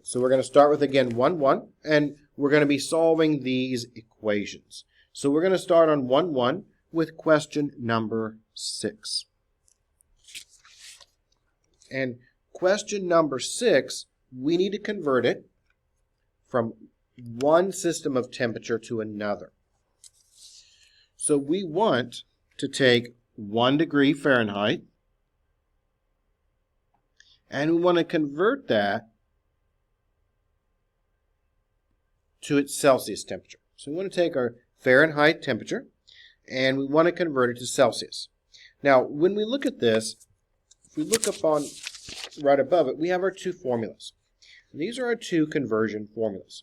So we're going to start with, again, 1, 1, and we're going to be solving these equations. So we're going to start on 1, 1 with question number 6. And question number 6, we need to convert it from one system of temperature to another. So we want to take 1 degree Fahrenheit, and we want to convert that to its Celsius temperature. So we want to take our Fahrenheit temperature, and we want to convert it to Celsius. Now, when we look at this, if we look up on right above it, we have our two formulas. And these are our two conversion formulas.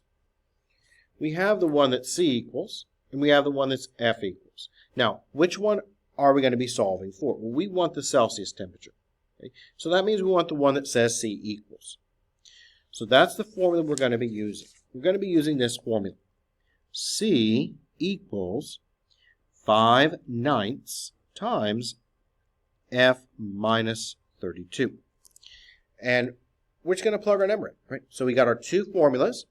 We have the one that C equals, and we have the one that's F equals. Now, which one are we going to be solving for? Well, we want the Celsius temperature. Okay? So that means we want the one that says C equals. So that's the formula we're going to be using. We're going to be using this formula. C equals 5/9 times F minus 32. And we're just going to plug our number in, right? So we got our two formulas,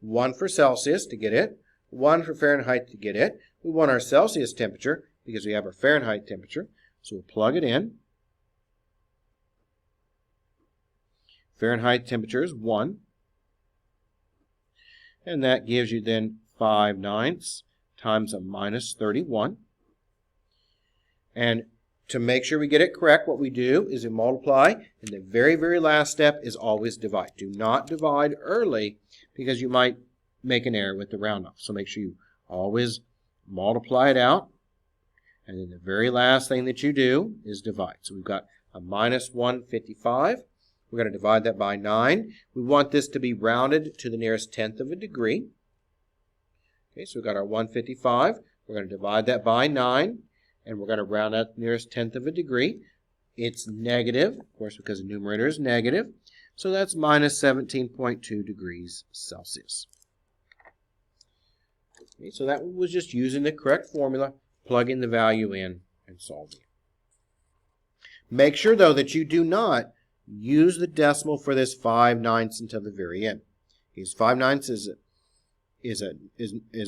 one for Celsius to get it, one for Fahrenheit to get it. We want our Celsius temperature because we have our Fahrenheit temperature. So we'll plug it in. Fahrenheit temperature is 1. And that gives you then 5/9 times a minus 31. And to make sure we get it correct, what we do is we multiply, and the very, very last step is always divide. Do not divide early because you might make an error with the round off. So make sure you always multiply it out, and then the very last thing that you do is divide. So we've got a minus 155. We're going to divide that by 9. We want this to be rounded to the nearest tenth of a degree. Okay, so we've got our 155. We're going to divide that by 9, and we're going to round out the nearest tenth of a degree. It's negative, of course, because the numerator is negative. So that's minus 17.2 degrees Celsius. Okay, so that was just using the correct formula, plugging the value in, and solving it. Make sure, though, that you do not use the decimal for this 5/9 until the very end. Because 5/9 is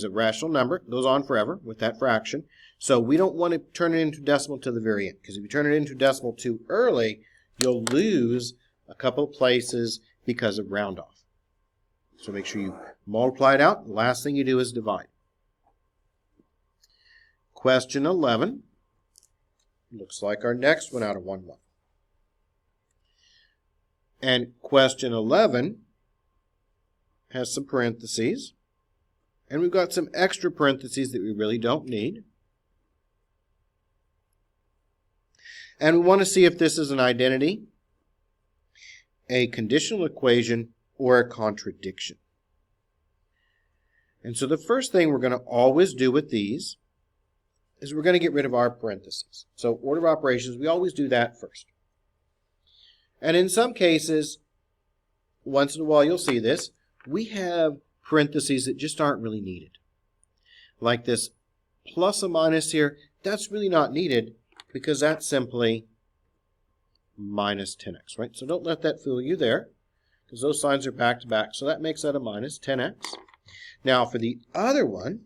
a rational number. It goes on forever with that fraction. So we don't want to turn it into decimal to the very end. Because if you turn it into decimal too early, you'll lose a couple of places because of round off. So make sure you multiply it out. The last thing you do is divide. Question 11 looks like our next one out of 1, 1. And question 11 has some parentheses. And we've got some extra parentheses that we really don't need. And we want to see if this is an identity, a conditional equation, or a contradiction. And so the first thing we're going to always do with these is we're going to get rid of our parentheses. So order of operations, we always do that first. And in some cases, once in a while you'll see this, we have parentheses that just aren't really needed. Like this plus or minus here, that's really not needed because that's simply minus 10x, right? So don't let that fool you there because those signs are back to back. So that makes that a minus 10x. Now for the other one,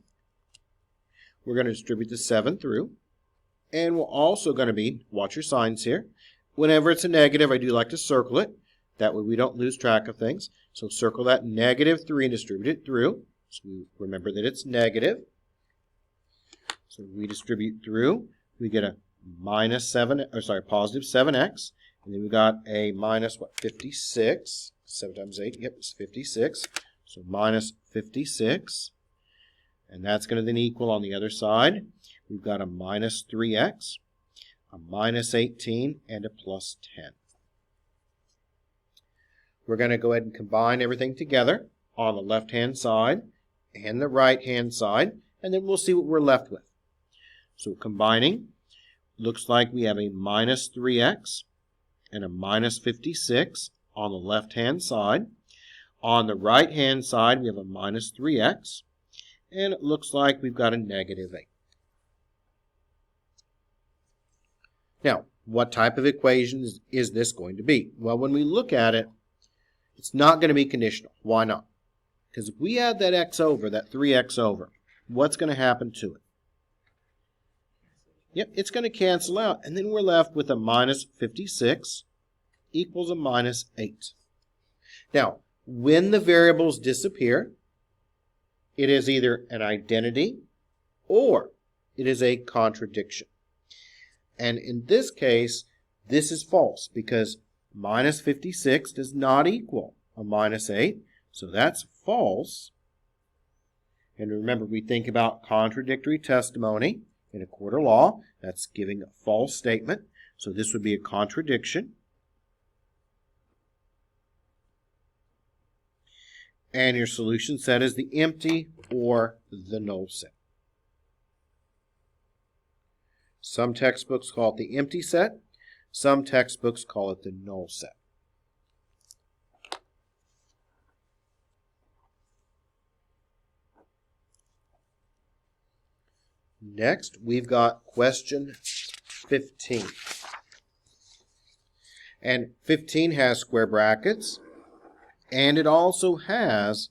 we're going to distribute the 7 through. And we're also going to be, watch your signs here, whenever it's a negative, I do like to circle it. That way we don't lose track of things. So circle that negative 3 and distribute it through. So we remember that it's negative. So we distribute through. We get a positive 7x. And then we got a minus, 56. 7 times 8, yep, it's 56. So minus 56. And that's going to then equal on the other side. We've got a minus 3x, a minus 18, and a plus 10. We're going to go ahead and combine everything together on the left-hand side and the right-hand side, and then we'll see what we're left with. So combining, looks like we have a minus 3x and a minus 56 on the left-hand side. On the right-hand side, we have a minus 3x, and it looks like we've got a negative 8. Now, what type of equation is this going to be? Well, when we look at it, It's not going to be conditional. Why not? Because if we add that x over, that 3x over, what's going to happen to it? Yep, it's going to cancel out, and then we're left with a minus 56 equals a minus 8. Now, when the variables disappear, it is either an identity or it is a contradiction. And in this case, this is false because minus 56 does not equal a minus 8, so that's false. And remember, we think about contradictory testimony in a court of law. That's giving a false statement, so this would be a contradiction. And your solution set is the empty or the null set. Some textbooks call it the empty set. Some textbooks call it the null set. Next, we've got question 15. And 15 has square brackets, and it also has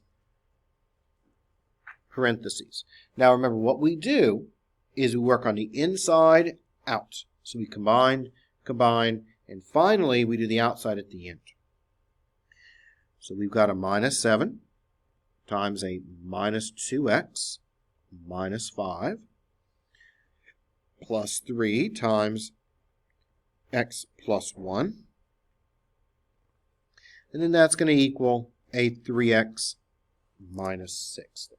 parentheses. Now remember, what we do is we work on the inside out. So we combine, and finally we do the outside at the end. So we've got a minus 7 times a minus 2x minus 5 plus 3 times x plus 1. And then that's going to equal a 3x minus 6.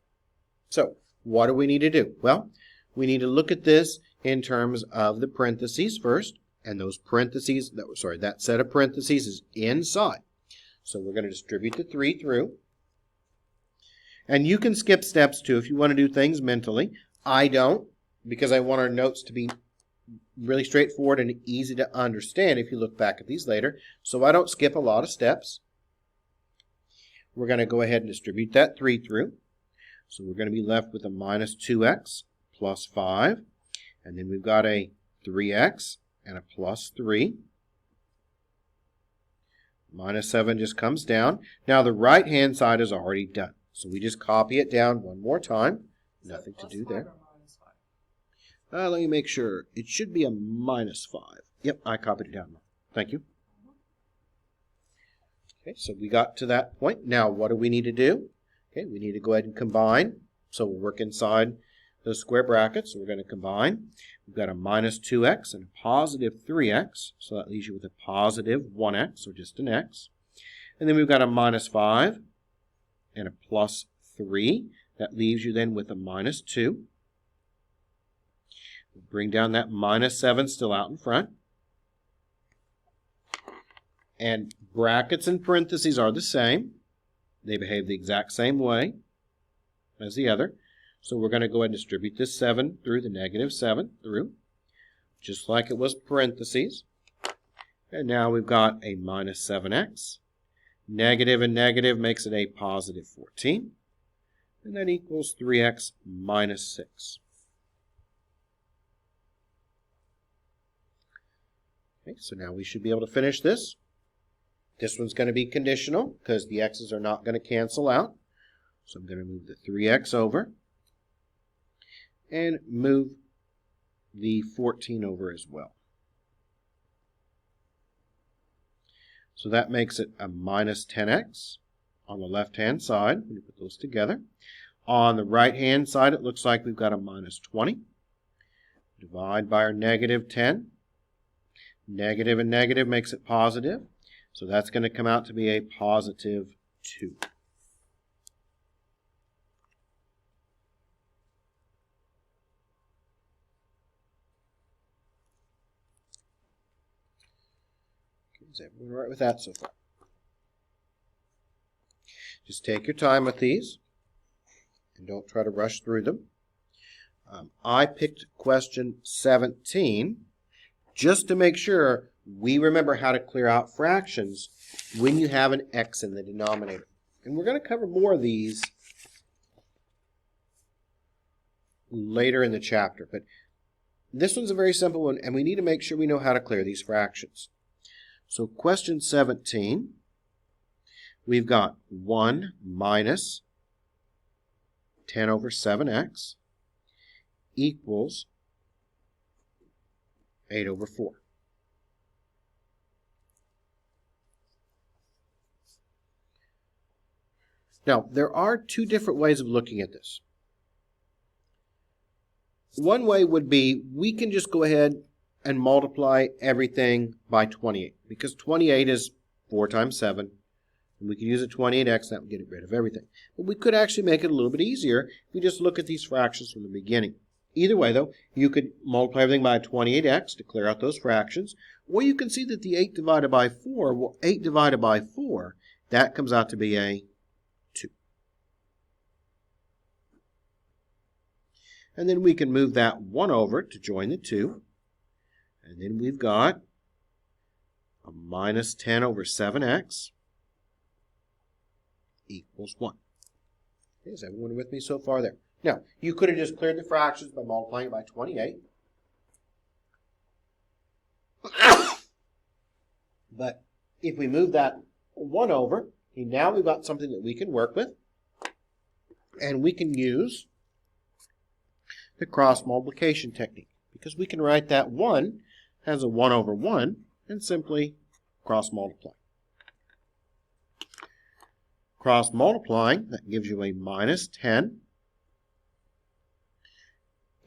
So what do we need to do? Well, we need to look at this in terms of the parentheses first. And those parentheses, that set of parentheses is inside. So we're going to distribute the 3 through. And you can skip steps too if you want to do things mentally. I don't, because I want our notes to be really straightforward and easy to understand if you look back at these later. So I don't skip a lot of steps. We're going to go ahead and distribute that 3 through. So we're going to be left with a minus 2x plus 5. And then we've got a 3x and a plus 3. Minus 7 just comes down. Now the right-hand side is already done. So we just copy it down one more time. Nothing to do there. Let me make sure. It should be a minus 5. Yep, I copied it down. Thank you. Okay, so we got to that point. Now, what do we need to do? Okay, we need to go ahead and combine. So we'll work inside those square brackets. So we're going to combine. We've got a minus 2x and a positive 3x. So that leaves you with a positive 1x, or just an x. And then we've got a minus 5 and a plus 3. That leaves you then with a minus 2. We'll bring down that minus 7 still out in front. And brackets and parentheses are the same. They behave the exact same way as the other. So we're going to go ahead and distribute this 7 through the negative 7 through, just like it was parentheses. And now we've got a minus 7x. Negative and negative makes it a positive 14. And that equals 3x minus 6. Okay, so now we should be able to finish this. This one's going to be conditional because the x's are not going to cancel out. So I'm going to move the 3x over and move the 14 over as well. So that makes it a minus 10x on the left-hand side when you put those together. On the right-hand side, it looks like we've got a minus 20. Divide by our negative 10. Negative and negative makes it positive. So that's going to come out to be a positive 2. Is everyone all right with that so far? Just take your time with these and don't try to rush through them. I picked question 17 just to make sure we remember how to clear out fractions when you have an x in the denominator. And we're going to cover more of these later in the chapter. But this one's a very simple one, and we need to make sure we know how to clear these fractions. So question 17, we've got 1 minus 10 over 7x equals 8 over 4. Now, there are two different ways of looking at this. One way would be we can just go ahead and multiply everything by 28, because 28 is 4 times 7, and we can use a 28x, that would get rid of everything. But we could actually make it a little bit easier if we just look at these fractions from the beginning. Either way, though, you could multiply everything by 28x to clear out those fractions, or you can see that the 8 divided by 4, well, 8 divided by 4, that comes out to be a 2. And then we can move that 1 over to join the 2. And then we've got a minus 10 over 7x equals 1. Okay, is everyone with me so far there? Now, you could have just cleared the fractions by multiplying it by 28. But if we move that 1 over, okay, now we've got something that we can work with. And we can use the cross multiplication technique, because we can write that 1 as a 1 over 1 and simply cross multiply. Cross multiplying, that gives you a minus 10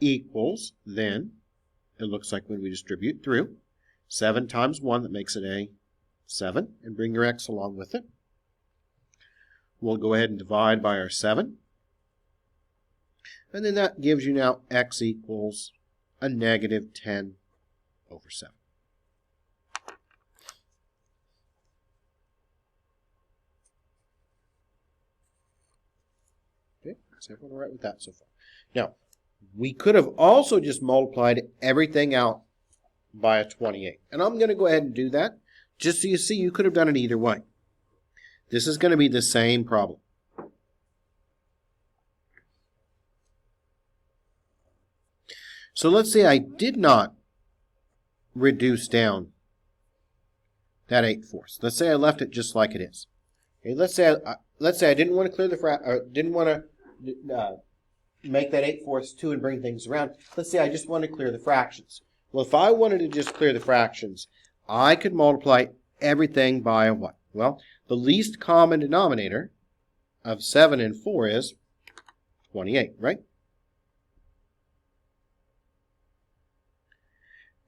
equals, then, it looks like when we distribute through, 7 times 1, that makes it a 7, and bring your x along with it. We'll go ahead and divide by our 7. And then that gives you now x equals a negative 10 over 7. Okay, is everyone all right with that so far? Now, we could have also just multiplied everything out by a 28. And I'm going to go ahead and do that, just so you see you could have done it either way. This is going to be the same problem. So let's say I did not reduce down that 8/4. Let's say I left it just like it is. Okay, let's say I didn't want to clear the didn't want to make that 8/4 2 and bring things around. Let's say I just want to clear the fractions. Well, if I wanted to just clear the fractions, I could multiply everything by a what? Well, the least common denominator of 7 and 4 is 28, right?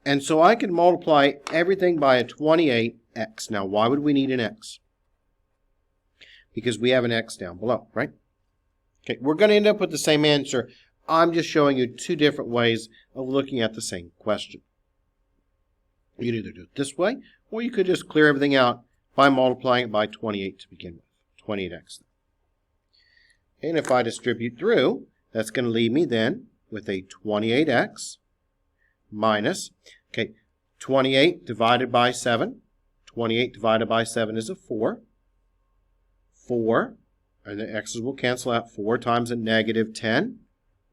And so I can multiply everything by a 28x. Now, why would we need an x? Because we have an x down below, right? Okay, we're going to end up with the same answer. I'm just showing you two different ways of looking at the same question. You can either do it this way, or you could just clear everything out by multiplying it by 28 to begin with, 28x. And if I distribute through, that's going to leave me then with a 28x minus, okay, 28 divided by 7. 28 divided by 7 is a 4. 4, and the x's will cancel out. 4 times a negative 10.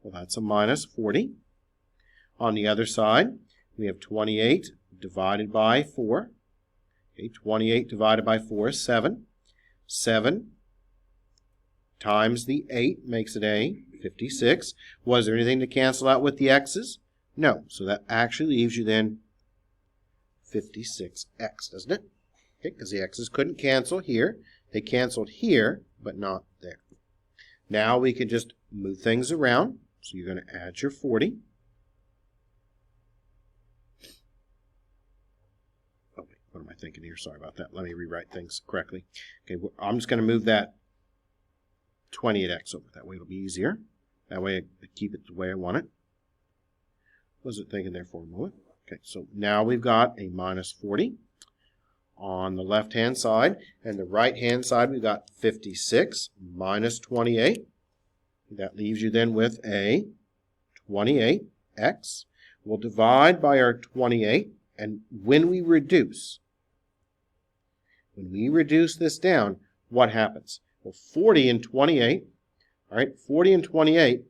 Well, that's a minus 40. On the other side, we have 28 divided by 4. Okay, 28 divided by 4 is 7. 7 times the 8 makes it a 56. Was there anything to cancel out with the x's? No. So that actually leaves you then 56x, doesn't it? Okay, because the x's couldn't cancel here. They canceled here, but not there. Now we can just move things around. So you're going to add your 40. Oh, wait, what am I thinking here? Sorry about that. Let me rewrite things correctly. Okay, I'm just going to move that 28x over. That way it'll be easier. That way I keep it the way I want it. What was it thinking there for a moment? Okay, so now we've got a minus 40 on the left-hand side. And the right-hand side, we've got 56 minus 28. That leaves you then with a 28x. We'll divide by our 28. And when we reduce this down, what happens? Well, 40 and 28, all right, 40 and 28,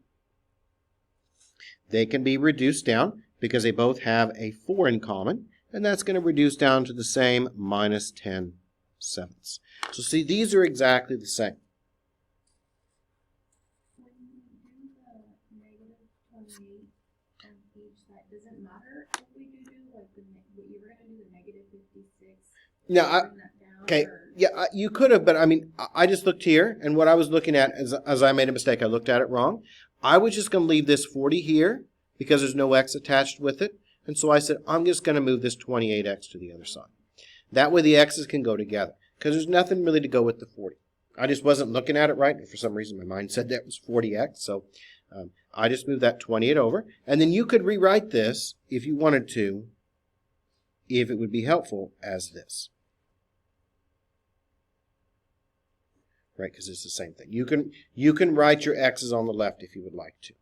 they can be reduced down because they both have a 4 in common, and that's going to reduce down to the same minus 10 sevenths. So see, these are exactly the same. When you do the negative 28 on each side, does it matter if we do like what you were going to do, the negative 56? Now, okay, yeah, you could have, but I mean, I just looked here, and what I was looking at, as I made a mistake, I looked at it wrong. I was just going to leave this 40 here because there's no x attached with it, and so I said, I'm just going to move this 28x to the other side. That way the x's can go together, because there's nothing really to go with the 40. I just wasn't looking at it right, and for some reason my mind said that was 40x, so I just moved that 28 over, and then you could rewrite this, if you wanted to, if it would be helpful, as this. Right, because it's the same thing. You can write your x's on the left if you would like to.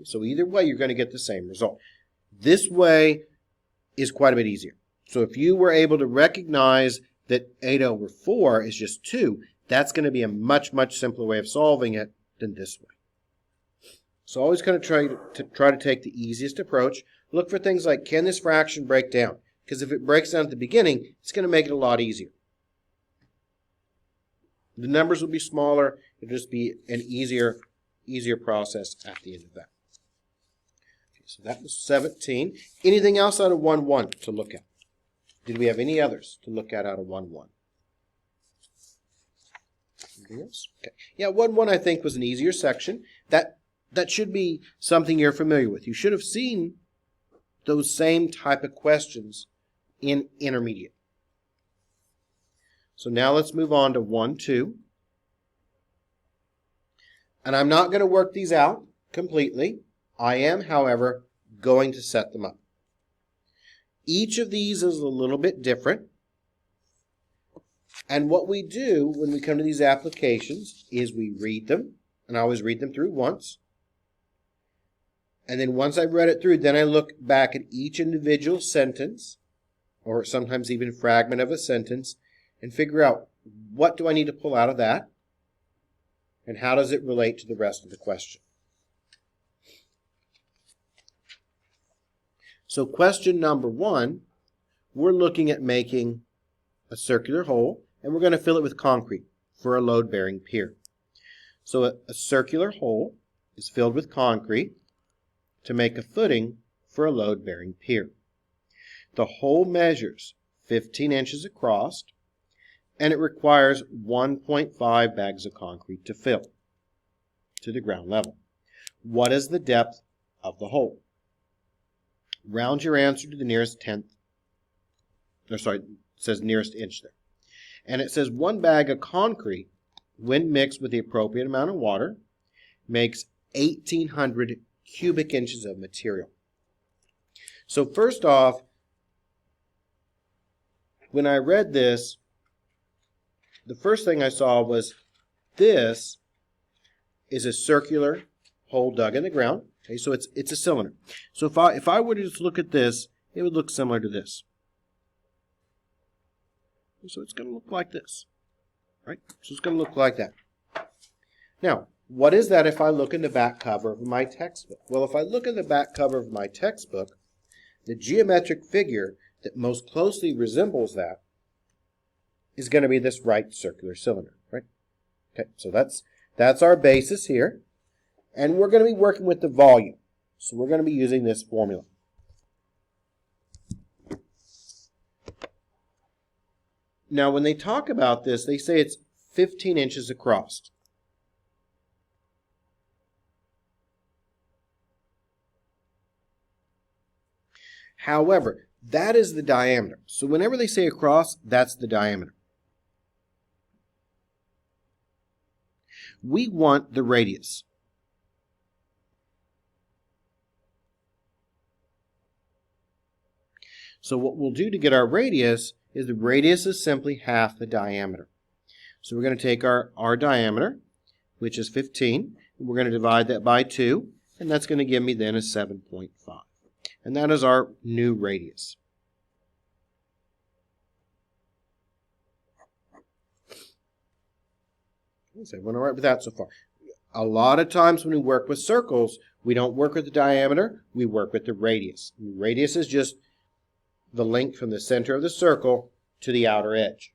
So either way, you're going to get the same result. This way is quite a bit easier. So if you were able to recognize that 8 over 4 is just 2, that's going to be a much, much simpler way of solving it than this way. So always kind of try to take the easiest approach. Look for things like, can this fraction break down? Because if it breaks down at the beginning, it's going to make it a lot easier. The numbers will be smaller. It'll just be an easier process at the end of that. Okay, so that was 17. Anything else out of 1-1 to look at? Did we have any others to look at out of 1-1? Anything else? Okay. Yeah, 1-1 I think was an easier section. That should be something you're familiar with. You should have seen those same type of questions in intermediate. So now let's move on to 1-2. And I'm not going to work these out completely. I am, however, going to set them up. Each of these is a little bit different. And what we do when we come to these applications is we read them. And I always read them through once. And then once I've read it through, then I look back at each individual sentence, or sometimes even fragment of a sentence, and figure out what do I need to pull out of that, and how does it relate to the rest of the question. So question number 1, we're looking at making a circular hole, and we're going to fill it with concrete for a load-bearing pier. So a circular hole is filled with concrete to make a footing for a load-bearing pier. The hole measures 15 inches across, and it requires 1.5 bags of concrete to fill to the ground level. What is the depth of the hole? Round your answer to the nearest tenth. It says nearest inch there. And it says 1 bag of concrete, when mixed with the appropriate amount of water, makes 1,800 cubic inches of material. So first off, when I read this, the first thing I saw was this is a circular hole dug in the ground. Okay, so it's a cylinder. So if I were to just look at this, it would look similar to this. So it's going to look like this, right? So it's going to look like that. Now, what is that if I look in the back cover of my textbook? Well, if I look in the back cover of my textbook, the geometric figure that most closely resembles that is going to be this right circular cylinder, right? Okay, so that's our basis here. And we're going to be working with the volume. So we're going to be using this formula. Now, when they talk about this, they say it's 15 inches across. However, that is the diameter. So whenever they say across, that's the diameter. We want the radius. So what we'll do to get our radius is the radius is simply half the diameter. So we're going to take our diameter, which is 15, and we're going to divide that by 2, and that's going to give me then a 7.5. And that is our new radius. So everyone all right with that so far? A lot of times when we work with circles, we don't work with the diameter, we work with the radius. And the radius is just the length from the center of the circle to the outer edge.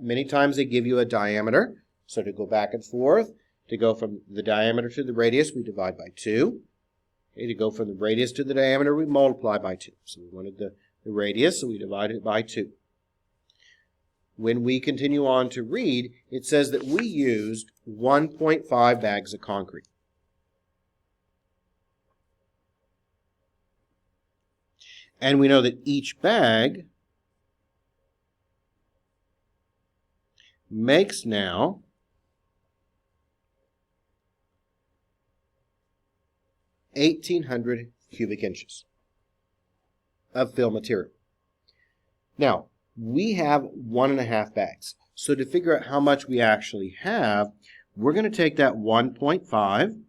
Many times they give you a diameter, so to go back and forth, to go from the diameter to the radius, we divide by 2. Okay, to go from the radius to the diameter, we multiply by 2. So we wanted the radius, so we divided it by 2. When we continue on to read, it says that we used 1.5 bags of concrete. And we know that each bag makes now 1,800 cubic inches of fill material. Now, we have 1.5 bags. So to figure out how much we actually have, we're going to take that 1.5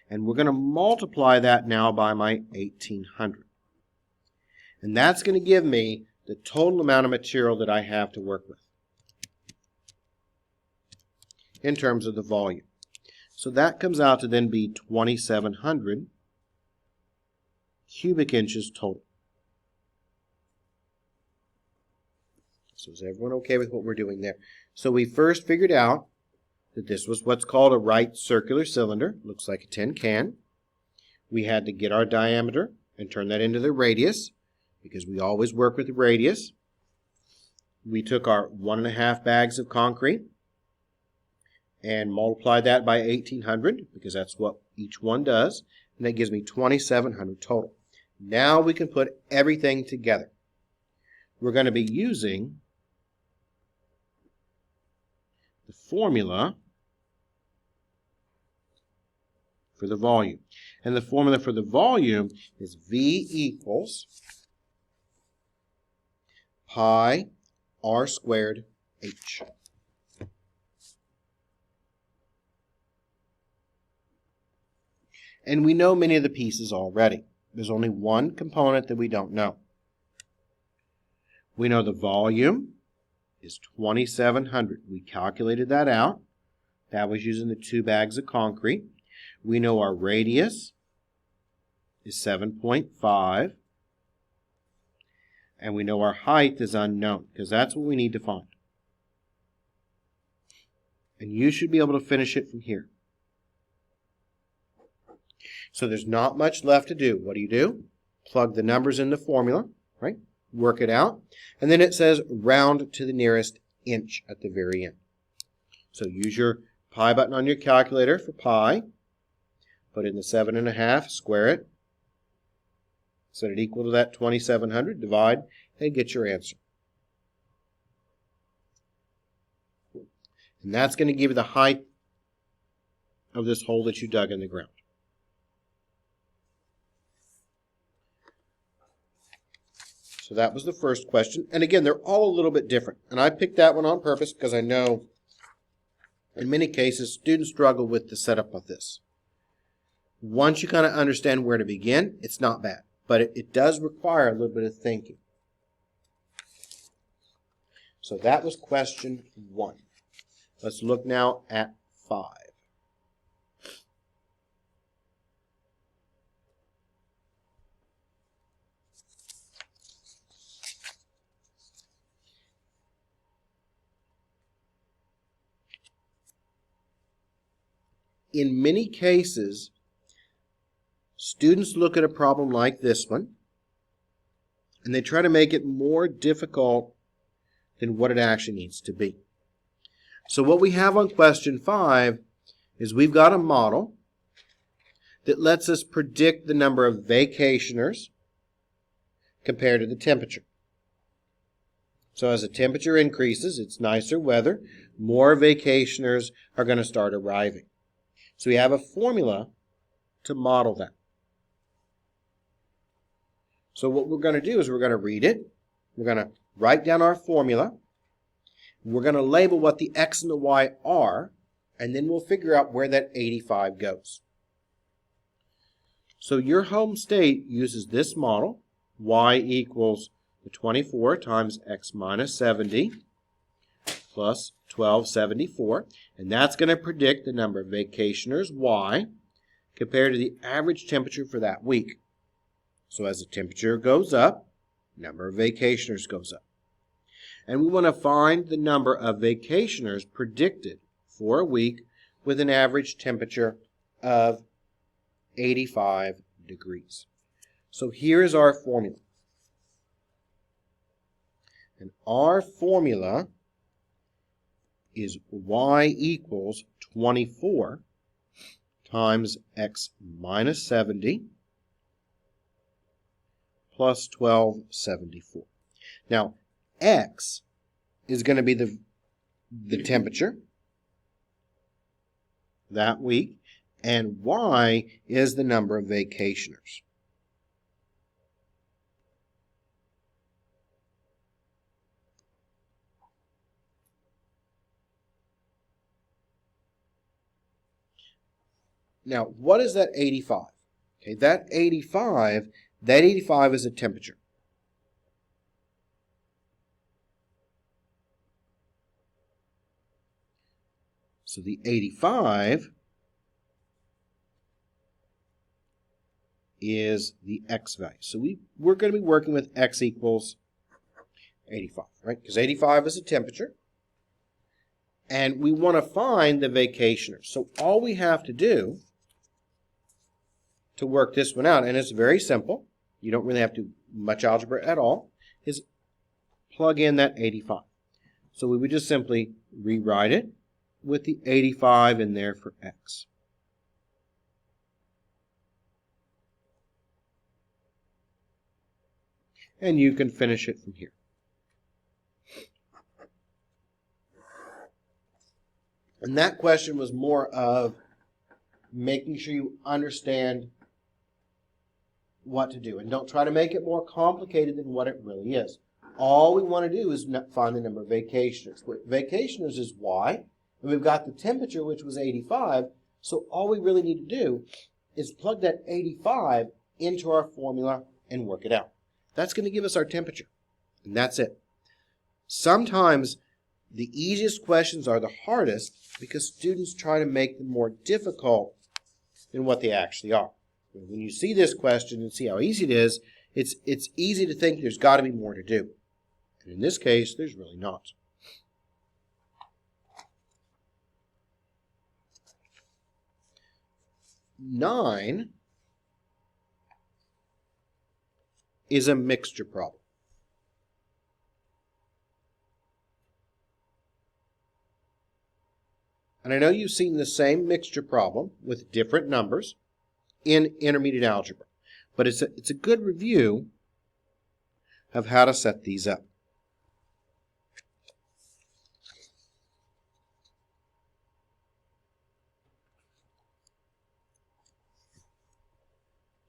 and we're going to multiply that now by my 1,800. And that's going to give me the total amount of material that I have to work with in terms of the volume. So that comes out to then be 2,700 cubic inches total. So is everyone okay with what we're doing there? So we first figured out that this was what's called a right circular cylinder. Looks like a tin can. We had to get our diameter and turn that into the radius, because we always work with the radius. We took our 1.5 bags of concrete and multiplied that by 1,800, because that's what each one does, and that gives me 2,700 total. Now we can put everything together. We're going to be using the formula for the volume. And the formula for the volume is V equals pi r squared h. And we know many of the pieces already. There's only one component that we don't know. We know the volume is 2,700. We calculated that out. That was using the 2 bags of concrete. We know our radius is 7.5. And we know our height is unknown, because that's what we need to find. And you should be able to finish it from here. So there's not much left to do. What do? Plug the numbers in the formula, right? Work it out. And then it says round to the nearest inch at the very end. So use your pi button on your calculator for pi. Put in the 7.5, square it. Set it equal to that 2,700, divide, and get your answer. And that's going to give you the height of this hole that you dug in the ground. So that was the first question. And again, they're all a little bit different. And I picked that one on purpose because I know in many cases students struggle with the setup of this. Once you kind of understand where to begin, it's not bad. But it does require a little bit of thinking. So that was question 1. Let's look now at 5. In many cases, students look at a problem like this one, and they try to make it more difficult than what it actually needs to be. So what we have on question 5 is we've got a model that lets us predict the number of vacationers compared to the temperature. So as the temperature increases, it's nicer weather, more vacationers are going to start arriving. So we have a formula to model that. So what we're going to do is we're going to read it. We're going to write down our formula. We're going to label what the x and the y are, and then we'll figure out where that 85 goes. So your home state uses this model, y equals the 24 times x minus 70 plus 1274, and that's going to predict the number of vacationers, y, compared to the average temperature for that week. So as the temperature goes up, number of vacationers goes up. And we want to find the number of vacationers predicted for a week with an average temperature of 85 degrees. So here is our formula. And our formula is y equals 24 times x minus 70 plus 1274. Now, x is going to be the temperature that week, and y is the number of vacationers. Now, what is that 85? Okay, that 85 is a temperature. So the 85 is the x value. So we're going to be working with x equals 85, right? Because 85 is a temperature. And we want to find the vacationers. So all we have to do to work this one out, and it's very simple, you don't really have to do much algebra at all, is plug in that 85. So we would just simply rewrite it with the 85 in there for x. And you can finish it from here. And that question was more of making sure you understand what to do. And don't try to make it more complicated than what it really is. All we want to do is find the number of vacationers. Vacationers is y, and we've got the temperature, which was 85, so all we really need to do is plug that 85 into our formula and work it out. That's going to give us our temperature, and that's it. Sometimes the easiest questions are the hardest because students try to make them more difficult than what they actually are. When you see this question and see how easy it is, it's easy to think there's got to be more to do. And in this case, there's really not. Nine is a mixture problem. And I know you've seen the same mixture problem with different numbers in intermediate algebra, but it's a good review of how to set these up.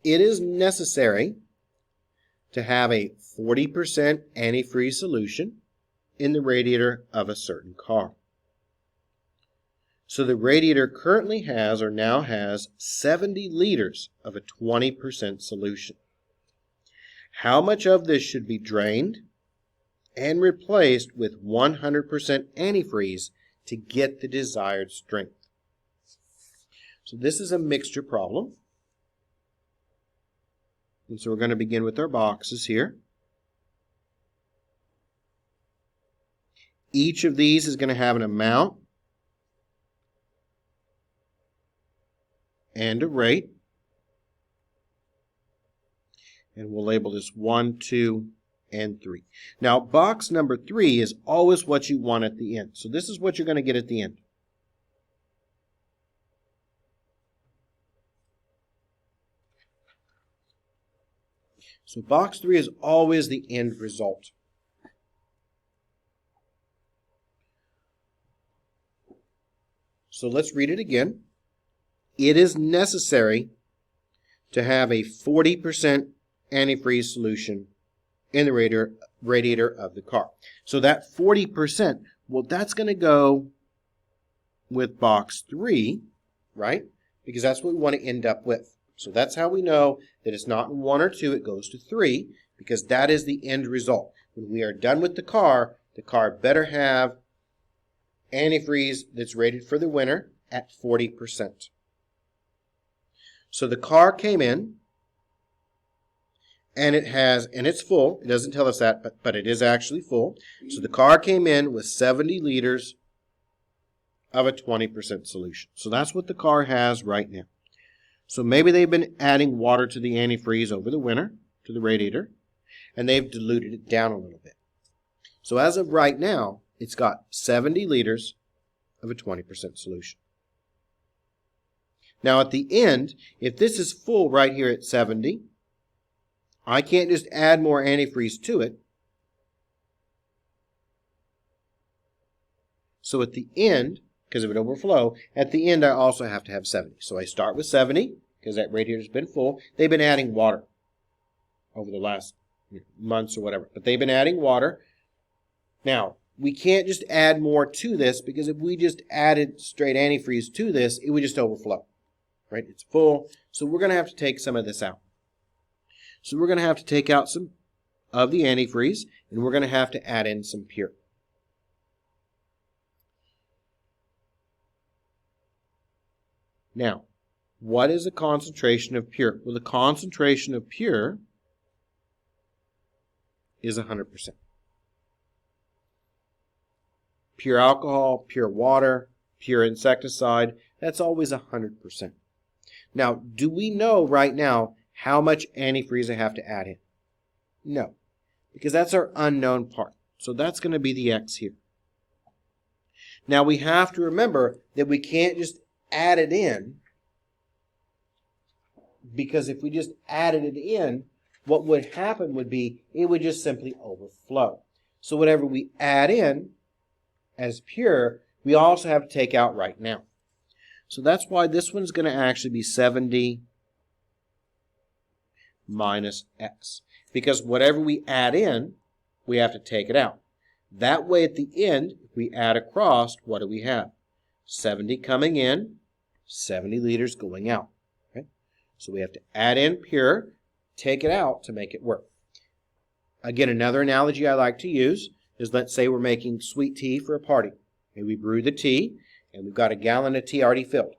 It is necessary to have a 40% antifreeze solution in the radiator of a certain car. So the radiator currently has, or now has, 70 liters of a 20% solution. How much of this should be drained and replaced with 100% antifreeze to get the desired strength? So this is a mixture problem. And so we're going to begin with our boxes here. Each of these is going to have an amount and a rate. And we'll label this 1, 2, and 3. Now, box number 3 is always what you want at the end. So this is what you're going to get at the end. So box 3 is always the end result. So let's read it again. It is necessary to have a 40% antifreeze solution in the radiator of the car. So that 40%, well, that's going to go with box 3, right? Because that's what we want to end up with. So that's how we know that it's not in 1 or 2, it goes to 3, because that is the end result. When we are done with the car better have antifreeze that's rated for the winter at 40%. So the car came in, and it's full. It doesn't tell us that, but it is actually full. So the car came in with 70 liters of a 20% solution. So that's what the car has right now. So maybe they've been adding water to the antifreeze over the winter, to the radiator, and they've diluted it down a little bit. So as of right now, it's got 70 liters of a 20% solution. Now at the end, if this is full right here at 70, I can't just add more antifreeze to it. So at the end, because of it overflow, at the end I also have to have 70. So I start with 70, because that radiator's been full. They've been adding water over the last months or whatever, but they've been adding water. Now, we can't just add more to this, because if we just added straight antifreeze to this, it would just overflow. Right? It's full, so we're going to have to take some of this out. So we're going to have to take out some of the antifreeze, and we're going to have to add in some pure. Now, what is the concentration of pure? Well, the concentration of pure is 100%. Pure alcohol, pure water, pure insecticide, that's always 100%. Now, do we know right now how much antifreeze I have to add in? No, because that's our unknown part. So that's going to be the X here. Now, we have to remember that we can't just add it in, because if we just added it in, what would happen would be it would just simply overflow. So whatever we add in as pure, we also have to take out right now. So that's why this one's going to actually be 70 minus X. Because whatever we add in, we have to take it out. That way at the end, if we add across, what do we have? 70 coming in, 70 liters going out. Okay? So we have to add in pure, take it out to make it work. Again, another analogy I like to use is, let's say we're making sweet tea for a party. Maybe we brew the tea, and we've got a gallon of tea already filled.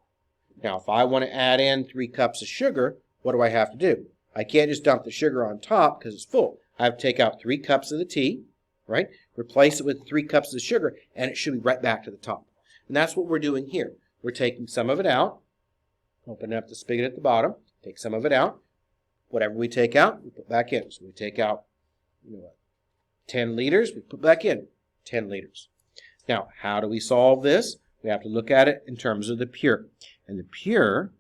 Now, if I want to add in 3 cups of sugar, what do I have to do? I can't just dump the sugar on top because it's full. I have to take out 3 cups of the tea, right? Replace it with 3 cups of sugar, and it should be right back to the top. And that's what we're doing here. We're taking some of it out, open up the spigot at the bottom, take some of it out. Whatever we take out, we put back in. So we take out 10 liters, we put back in 10 liters. Now, how do we solve this? We have to look at it in terms of the pure. And the pure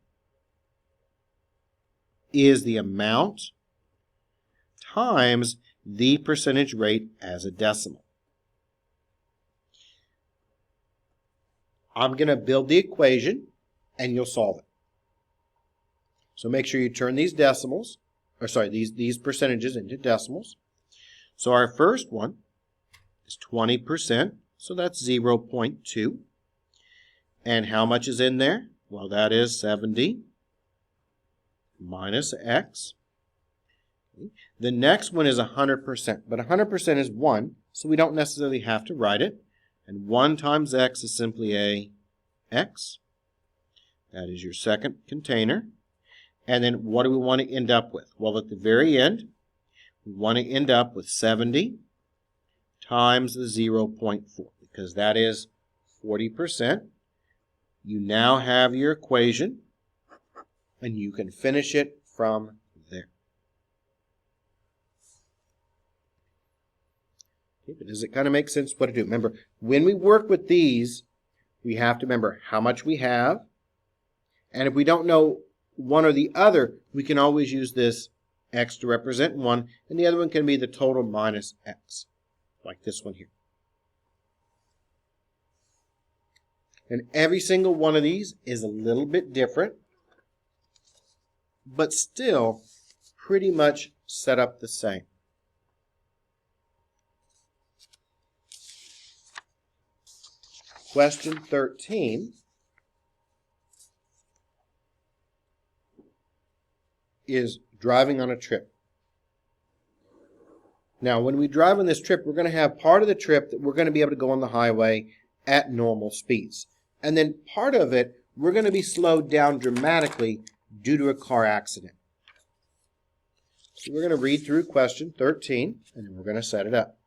is the amount times the percentage rate as a decimal. I'm going to build the equation, and you'll solve it. So make sure you turn these decimals, these percentages into decimals. So our first one is 20%, so that's 0.2. And how much is in there? Well, that is 70 minus X. The next one is 100%, but 100% is 1, so we don't necessarily have to write it. And 1 times X is simply a X. That is your second container. And then what do we want to end up with? Well, at the very end, we want to end up with 70 times the 0.4, because that is 40%. You now have your equation, and you can finish it from there. Okay, but does it kind of make sense what to do? Remember, when we work with these, we have to remember how much we have, and if we don't know one or the other, we can always use this X to represent one, and the other one can be the total minus X, like this one here. And every single one of these is a little bit different, but still pretty much set up the same. Question 13 is driving on a trip. Now, when we drive on this trip, we're going to have part of the trip that we're going to be able to go on the highway at normal speeds. And then part of it, we're going to be slowed down dramatically due to a car accident. So we're going to read through question 13, and then we're going to set it up.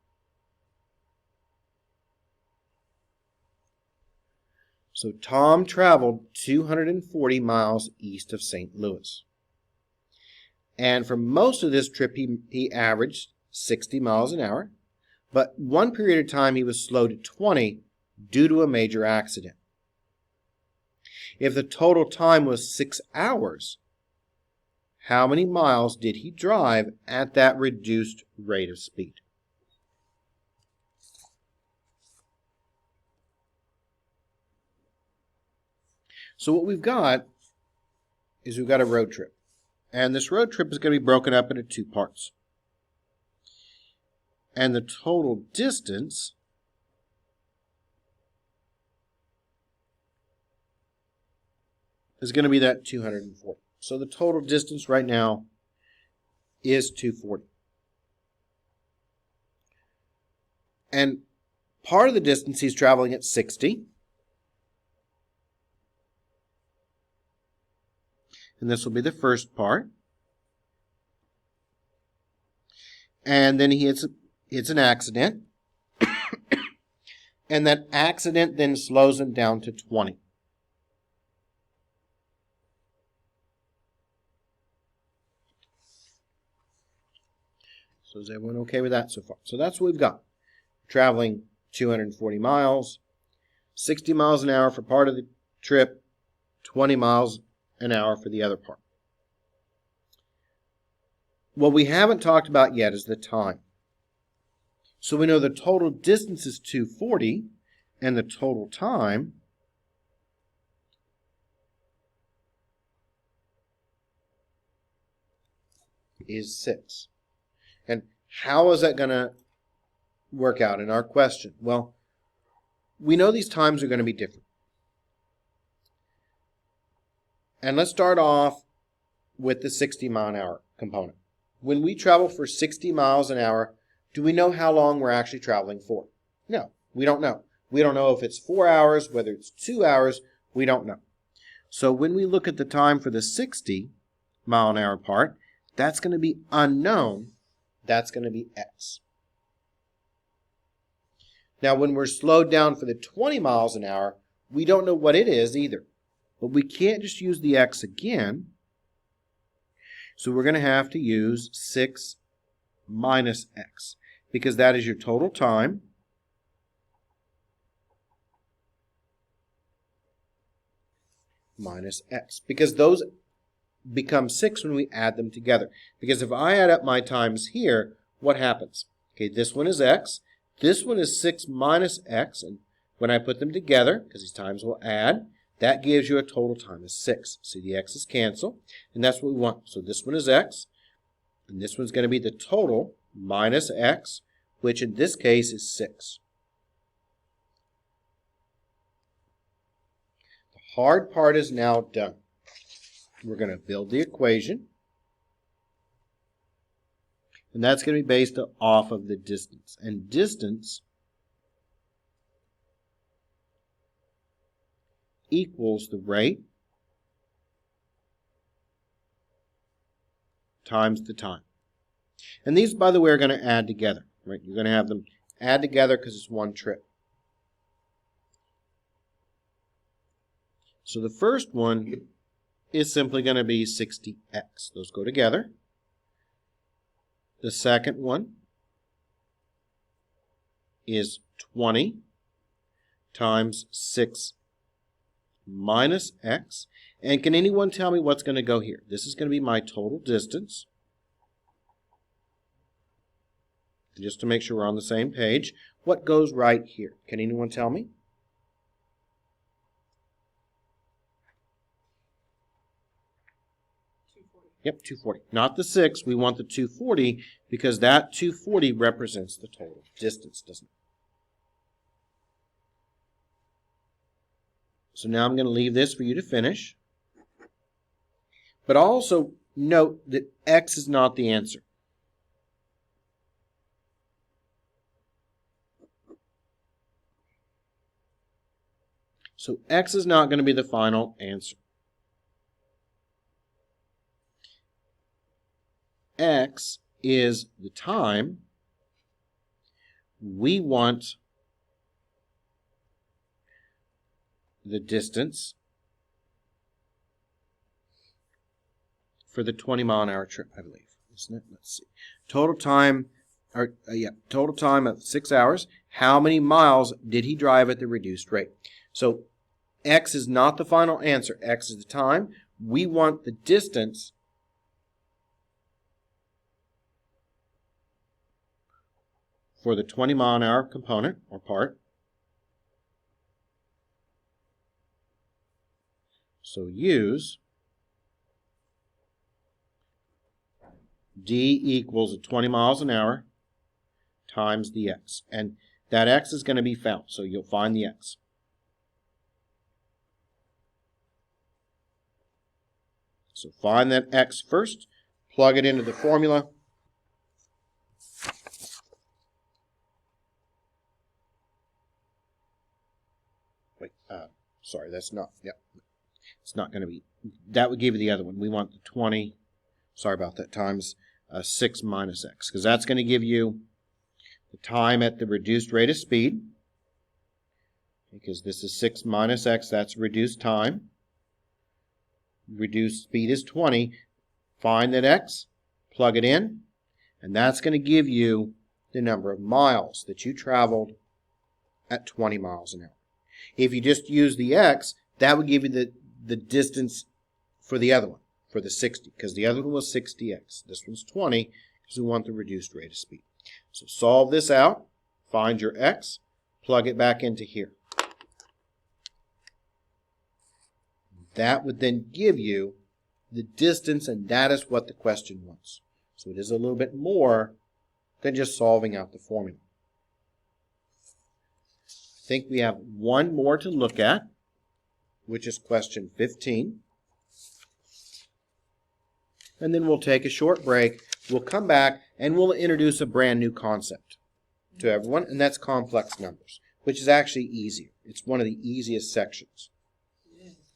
So Tom traveled 240 miles east of St. Louis. And for most of this trip, he averaged 60 miles an hour. But one period of time, he was slowed to 20 due to a major accident. If the total time was 6 hours, how many miles did he drive at that reduced rate of speed? So what we've got is we've got a road trip. And this road trip is going to be broken up into 2 parts. And the total distance is going to be that 240. So the total distance right now is 240. And part of the distance he's traveling at 60. And this will be the first part. And then he hits an accident. And that accident then slows him down to 20. So is everyone okay with that so far? So that's what we've got. Traveling 240 miles, 60 miles an hour for part of the trip, 20 miles an hour for the other part. What we haven't talked about yet is the time. So we know the total distance is 240, and the total time is 6. And how is that going to work out in our question? Well, we know these times are going to be different. And let's start off with the 60 mile an hour component. When we travel for 60 miles an hour, do we know how long we're actually traveling for? No, we don't know. We don't know if it's 4 hours, whether it's 2 hours, we don't know. So when we look at the time for the 60 mile an hour part, that's going to be unknown. That's going to be x. Now, when we're slowed down for the 20 miles an hour, we don't know what it is either. But we can't just use the x again. So we're going to have to use 6 minus x, because that is your total time minus x, because those become 6 when we add them together. Because if I add up my times here, what happens? Okay, this one is x, this one is 6 minus x, and when I put them together, because these times will add, that gives you a total time of 6. See, the x's cancel, and that's what we want. So this one is x, and this one's going to be the total minus x, which in this case is 6. The hard part is now done. We're going to build the equation, and that's going to be based off of the distance. And distance equals the rate times the time. And these, by the way, are going to add together. Right? You're going to have them add together because it's one trip. So the first one is simply going to be 60x. Those go together. The second one is 20 times 6 minus x. And can anyone tell me what's going to go here? This is going to be my total distance. Just to make sure we're on the same page. What goes right here? Can anyone tell me? Yep, 240. Not the 6. We want the 240 because that 240 represents the total distance, doesn't it? So now I'm going to leave this for you to finish. But also note that x is not the answer. So x is not going to be the final answer. x is the time, we want the distance for the 20-mile-an-hour trip, I believe, isn't it? Let's see. Total time of 6 hours. How many miles did he drive at the reduced rate? So x is not the final answer. X is the time. We want the distance for the 20-mile-an-hour component or part. So use d equals 20 miles an hour times the x. And that x is going to be found, so you'll find the x. So find that x first, plug it into the formula. Wait, sorry, that's not, it's not going to be, that would give you the other one. We want the 20, sorry about that, times 6 minus x, because that's going to give you the time at the reduced rate of speed, because this is 6 minus x, that's reduced time. Reduced speed is 20. Find that x, plug it in, and that's going to give you the number of miles that you traveled at 20 miles an hour. If you just use the x, that would give you the distance for the other one, for the 60, because the other one was 60x. This one's 20, because we want the reduced rate of speed. So solve this out, find your x, plug it back into here. That would then give you the distance, and that is what the question wants. So it is a little bit more than just solving out the formula. I think we have one more to look at, which is question 15. And then we'll take a short break. We'll come back and we'll introduce a brand new concept to everyone, and that's complex numbers, which is actually easier. It's one of the easiest sections.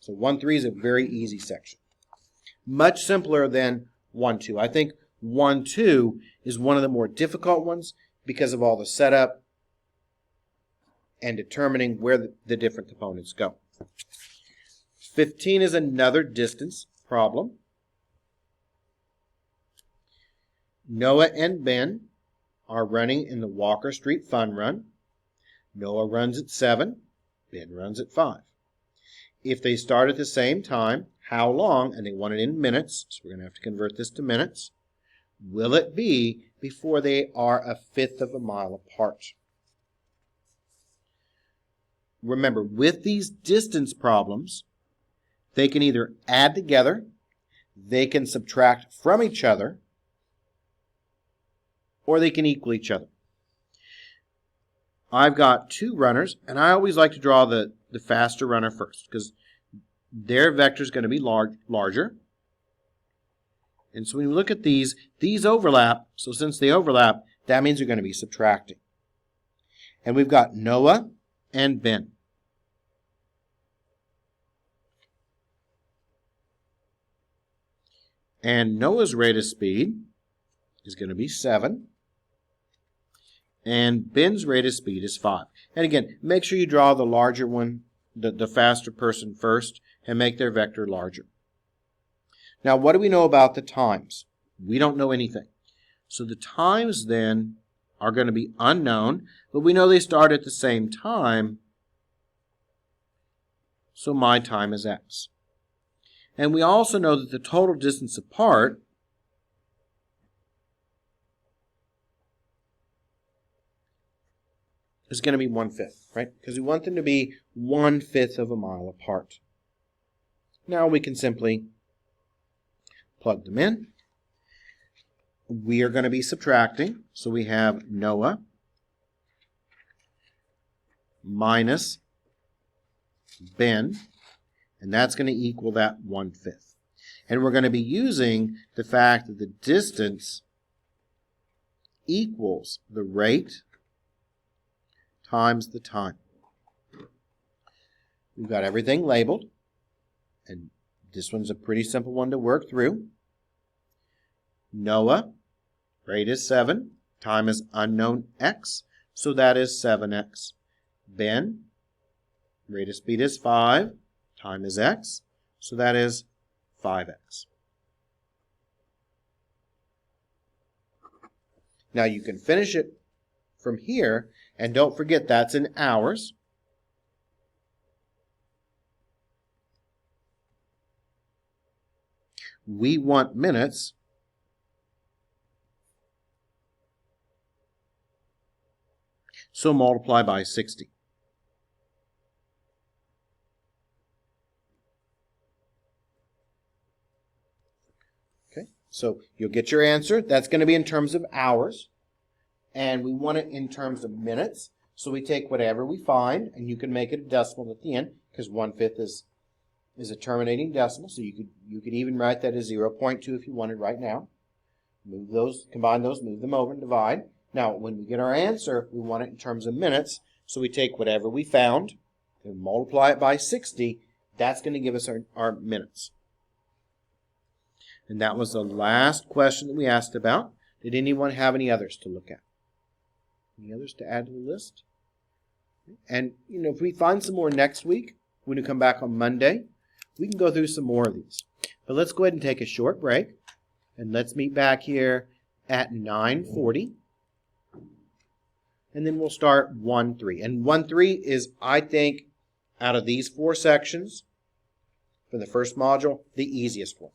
So 1-3 is a very easy section. Much simpler than 1-2. I think 1-2 is one of the more difficult ones because of all the setup and determining where the different components go. 15 is another distance problem. Noah and Ben are running in the Walker Street Fun Run. Noah runs at 7. Ben runs at 5. If they start at the same time, how long, and they want it in minutes, so we're going to have to convert this to minutes, will it be before they are 1/5 of a mile apart? Remember, with these distance problems, they can either add together, they can subtract from each other, or they can equal each other. I've got 2 runners, and I always like to draw the faster runner first, because their vector is going to be larger. And so when we look at these overlap. So since they overlap, that means they're going to be subtracting. And we've got Noah and Ben. And Noah's rate of speed is going to be 7. And Ben's rate of speed is 5. And again, make sure you draw the larger one, the faster person first, and make their vector larger. Now, what do we know about the times? We don't know anything. So the times then are going to be unknown, but we know they start at the same time, so my time is x. And we also know that the total distance apart is going to be 1/5, right? Because we want them to be 1/5 of a mile apart. Now we can simply plug them in. We are going to be subtracting, so we have Noah minus Ben, and that's going to equal that 1/5. And we're going to be using the fact that the distance equals the rate times the time. We've got everything labeled, and this one's a pretty simple one to work through. Noah, rate is 7, time is unknown x, so that is 7x. Ben, rate of speed is 5, time is x, so that is 5x. Now you can finish it from here, and don't forget that's in hours. We want minutes. So multiply by 60. Okay, so you'll get your answer. That's going to be in terms of hours. And we want it in terms of minutes. So we take whatever we find, and you can make it a decimal at the end, because 1/5 is a terminating decimal. So you could even write that as 0.2 if you wanted right now. Move those, combine those, move them over, and divide. Now, when we get our answer, we want it in terms of minutes. So we take whatever we found and multiply it by 60. That's going to give us our minutes. And that was the last question that we asked about. Did anyone have any others to look at? Any others to add to the list? And, if we find some more next week, when we come back on Monday, we can go through some more of these. But let's go ahead and take a short break. And let's meet back here at 9:40. And then we'll start 1-3. And 1-3 is, I think, out of these 4 sections for the first module, the easiest one.